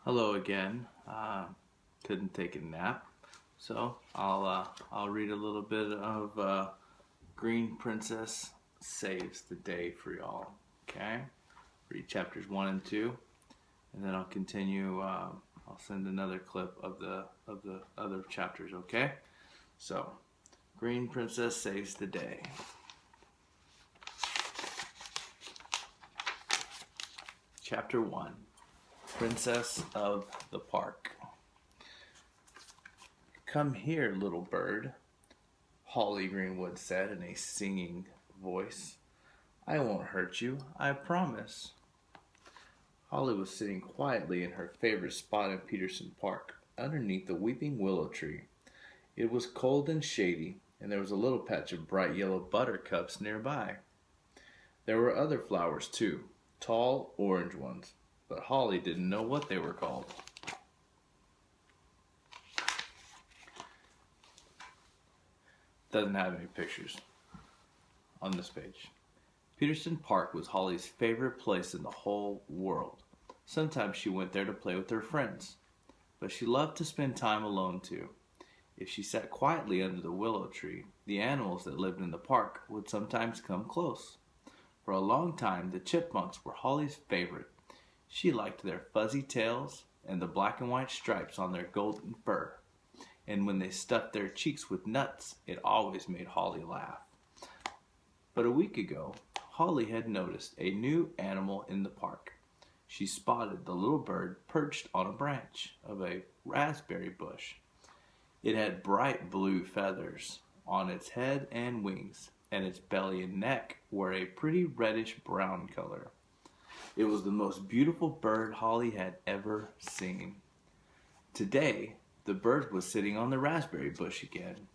Hello again. Couldn't take a nap, so I'll read a little bit of Green Princess Saves the Day for y'all. Okay, read chapters 1 and 2, and then I'll continue. I'll send another clip of the other chapters. Okay, so Green Princess Saves the Day. Chapter 1. Princess of the Park. "Come here, little bird," Holly Greenwood said in a singing voice. "I won't hurt you, I promise." Holly was sitting quietly in her favorite spot in Peterson Park, underneath the weeping willow tree. It was cold and shady, and there was a little patch of bright yellow buttercups nearby. There were other flowers, too, tall orange ones, but Holly didn't know what they were called. Doesn't have any pictures on this page. Peterson Park was Holly's favorite place in the whole world. Sometimes she went there to play with her friends, but she loved to spend time alone too. If she sat quietly under the willow tree, the animals that lived in the park would sometimes come close. For a long time, the chipmunks were Holly's favorite. She liked their fuzzy tails and the black and white stripes on their golden fur. And when they stuffed their cheeks with nuts, it always made Holly laugh. But a week ago, Holly had noticed a new animal in the park. She spotted the little bird perched on a branch of a raspberry bush. It had bright blue feathers on its head and wings, and its belly and neck were a pretty reddish brown color. It was the most beautiful bird Holly had ever seen. Today, the bird was sitting on the raspberry bush again.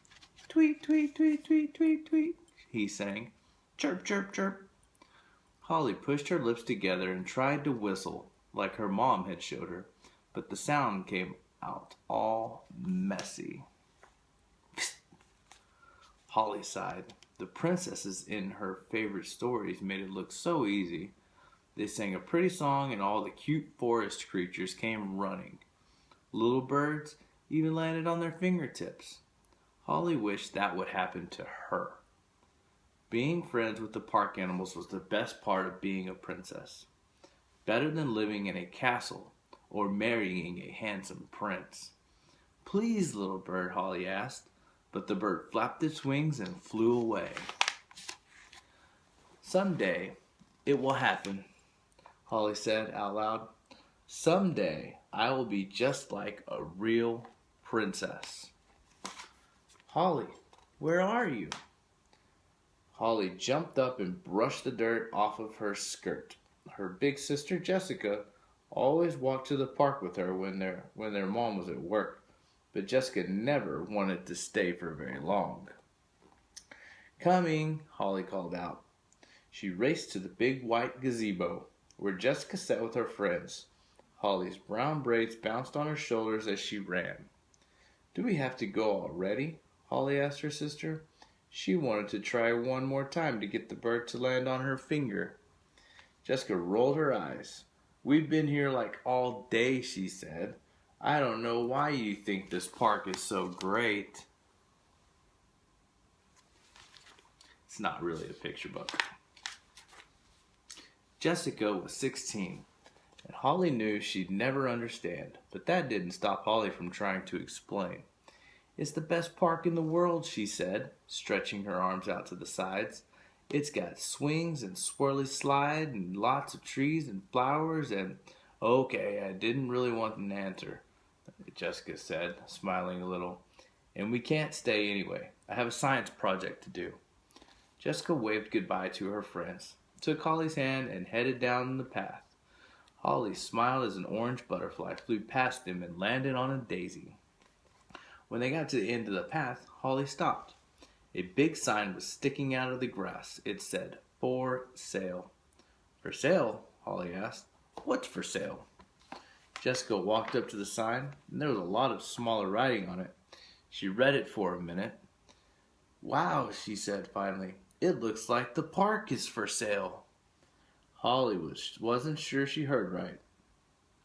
"Tweet, tweet, tweet, tweet, tweet, tweet," he sang. "Chirp, chirp, chirp." Holly pushed her lips together and tried to whistle like her mom had showed her, but the sound came out all messy. Holly sighed. The princesses in her favorite stories made it look so easy. They sang a pretty song and all the cute forest creatures came running. Little birds even landed on their fingertips. Holly wished that would happen to her. Being friends with the park animals was the best part of being a princess. Better than living in a castle or marrying a handsome prince. "Please, little bird," Holly asked, but the bird flapped its wings and flew away. "Someday it will happen," Holly said out loud. "Someday I will be just like a real princess." "Holly, where are you?" Holly jumped up and brushed the dirt off of her skirt. Her big sister Jessica always walked to the park with her when their mom was at work, but Jessica never wanted to stay for very long. "Coming," Holly called out. She raced to the big white gazebo, where Jessica sat with her friends. Holly's brown braids bounced on her shoulders as she ran. "Do we have to go already?" Holly asked her sister. She wanted to try one more time to get the bird to land on her finger. Jessica rolled her eyes. "We've been here like all day," she said. "I don't know why you think this park is so great." It's not really a picture book. Jessica was 16, and Holly knew she'd never understand, but that didn't stop Holly from trying to explain. "It's the best park in the world," she said, stretching her arms out to the sides. "It's got swings and swirly slide and lots of trees and flowers and—" "Okay, I didn't really want an answer," Jessica said, smiling a little. "And we can't stay anyway. I have a science project to do." Jessica waved goodbye to her friends, took Holly's hand, and headed down the path. Holly smiled as an orange butterfly flew past them and landed on a daisy. When they got to the end of the path, Holly stopped. A big sign was sticking out of the grass. It said, "For sale." "For sale?" Holly asked. "What's for sale?" Jessica walked up to the sign, and there was a lot of smaller writing on it. She read it for a minute. "Wow," she said finally. "It looks like the park is for sale." Holly wasn't sure she heard right.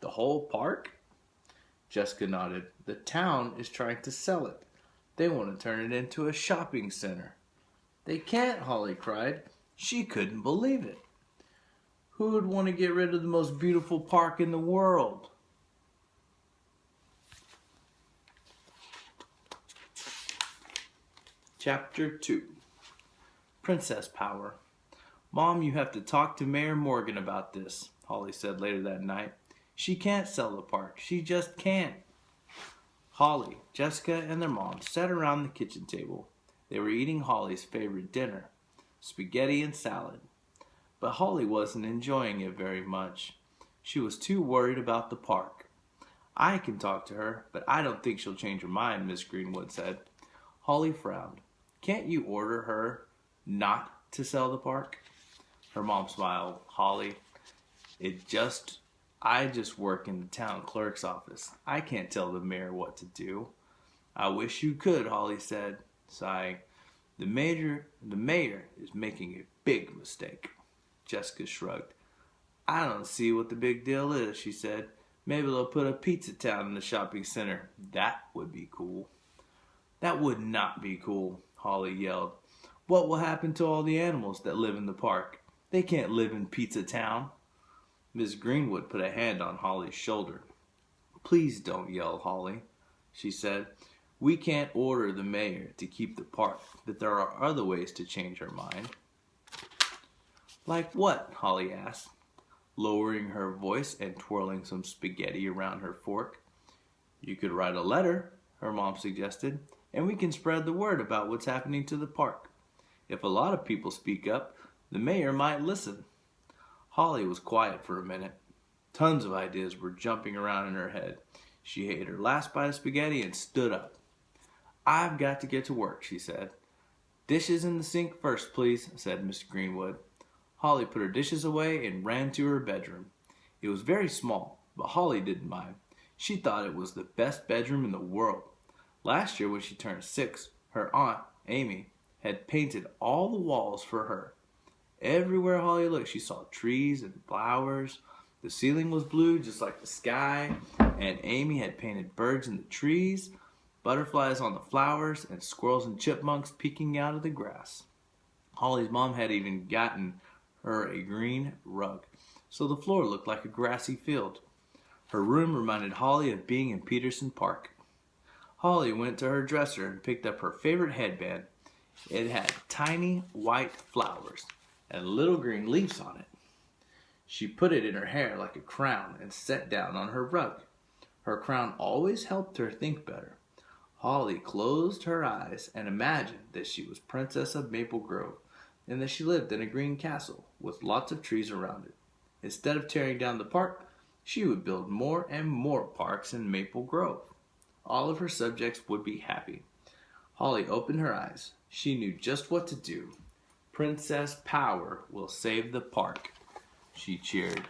"The whole park?" Jessica nodded. The town is trying to sell it. They want to turn it into a shopping center. They can't, Holly cried. She couldn't believe it. Who would want to get rid of the most beautiful park in the world? Chapter 2. Princess Power. Mom, you have to talk to Mayor Morgan about this, Holly said later that night. She can't sell the park. She just can't. Holly, Jessica, and their mom sat around the kitchen table. They were eating Holly's favorite dinner, spaghetti and salad. But Holly wasn't enjoying it very much. She was too worried about the park. I can talk to her, but I don't think she'll change her mind, Miss Greenwood said. Holly frowned. Can't you order her not to sell the park? Her mom smiled. Holly, I just work in the town clerk's office. I can't tell the mayor what to do. I wish you could, Holly said, sighing. The mayor is making a big mistake. Jessica shrugged. I don't see what the big deal is, she said. Maybe they'll put a pizza town in the shopping center. That would be cool. That would not be cool, Holly yelled. What will happen to all the animals that live in the park? They can't live in Pizza Town. Miss Greenwood put a hand on Holly's shoulder. Please don't yell, Holly, she said. We can't order the mayor to keep the park, but there are other ways to change her mind. Like what? Holly asked, lowering her voice and twirling some spaghetti around her fork. You could write a letter, her mom suggested, and we can spread the word about what's happening to the park. If a lot of people speak up, the mayor might listen. Holly was quiet for a minute. Tons of ideas were jumping around in her head. She ate her last bite of spaghetti and stood up. I've got to get to work, she said. Dishes in the sink first, please, said Miss Greenwood. Holly put her dishes away and ran to her bedroom. It was very small, but Holly didn't mind. She thought it was the best bedroom in the world. Last year when she turned 6, her aunt, Amy, had painted all the walls for her. Everywhere Holly looked, she saw trees and flowers. The ceiling was blue, just like the sky, and Amy had painted birds in the trees, butterflies on the flowers, and squirrels and chipmunks peeking out of the grass. Holly's mom had even gotten her a green rug, so the floor looked like a grassy field. Her room reminded Holly of being in Peterson Park. Holly went to her dresser and picked up her favorite headband. It had tiny white flowers and little green leaves on it. She put it in her hair like a crown and sat down on her rug. Her crown always helped her think better. Holly closed her eyes and imagined that she was Princess of Maple Grove and that she lived in a green castle with lots of trees around it. Instead of tearing down the park, she would build more and more parks in Maple Grove. All of her subjects would be happy. Holly opened her eyes. She knew just what to do. Princess Power will save the park, she cheered.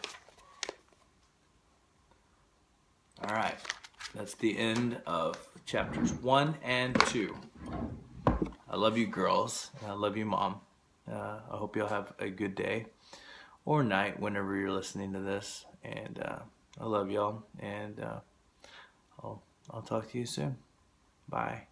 All right, that's the end of chapters 1 and 2. I love you girls. I love you, Mom. I hope you'll have a good day or night whenever you're listening to this. And I love y'all. And I'll talk to you soon. Bye.